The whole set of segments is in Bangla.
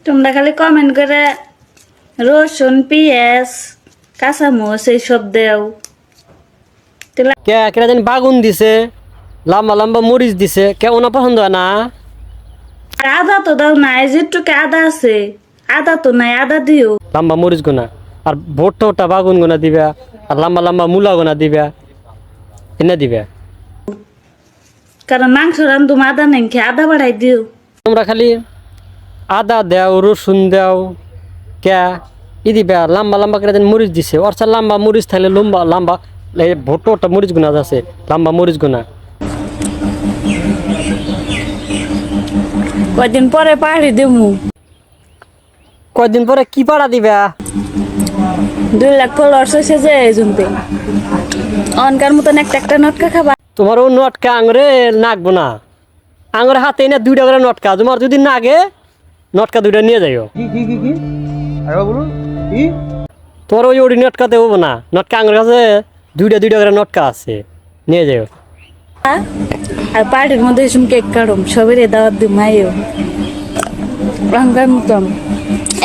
তোমরা খালি কমেন্ট করে রসুন পেঁয়াজ কাঁচামরিচ এইসব দেও। কে কেটা জানি বাগুন দিছে, লম্বা লম্বা মরিচ দিছে, কে ওনা পছন্দ হয় না? আর আদা তো দাও নাই, যেটুকু আদা আছে আদা তো নাই, আদা দিও। লম্বা মরিচ গোনা আর ভোটটা বাগুন গোনা দিবা, আর লম্বা লম্বা মূলা গোনা দিবা, এনে দিবা। কারণ মাংস রান্ধুম আদা নেই, খেয়ে আদা বাড়াই দিও। তোমরা খালি আদা দেও, রসুন দেও, কে ই দিবা লম্বা লম্বা করে মরিচ দিছে, ওর লম্বা মরিচ থাকলে লম্বা লম্বা ভোটটা মরিচ গোনা আছে, লম্বা মরিচ গোনা। কয়দিন পরে পাহাড়ি দেবো। কয়দিন পরে কি পাড়া দিবা? 2 লাখ ফলোয়ার্স হয়েছে যে এই জন্যে অনকার মতন একটা নটকা খাবা। তোমার ও নটকা আঙরে নাকবো না, আঙরে হাতে না 2টা করে নটকা, তোমার যদি নাগে নটকা 2টা নিয়ে যাইও। তোমার ওই ওটি নটকাতে হবো না, নটকা আঙরের কাছে 2টা করে নটকা আছে, নিয়ে যাইও। আর পার্টির মধ্যে এসব কেক কাটুম, সবের দাওয়াত দিম মাইও অহংকার মতন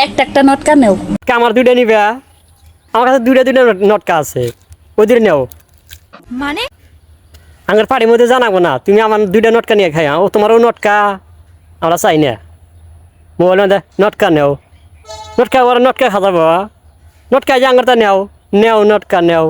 একটা নটকা নেও। আমার 2টা নিবা? আমার কাছে 2টা নটকা আছে, ওই 2টা নেও। মানে আঙের পাড়ির মধ্যে জানাবো না, তুমি আমার 2টা নটকা নিয়ে খাই। ও তোমারও নটকা আমরা চাই না। মোবাইল মধ্যে নটকা নেও, নটকা ওরা নটকা খাওয়াবো, নটকা যে আঙরটা নেও, নেও নটকা নেও।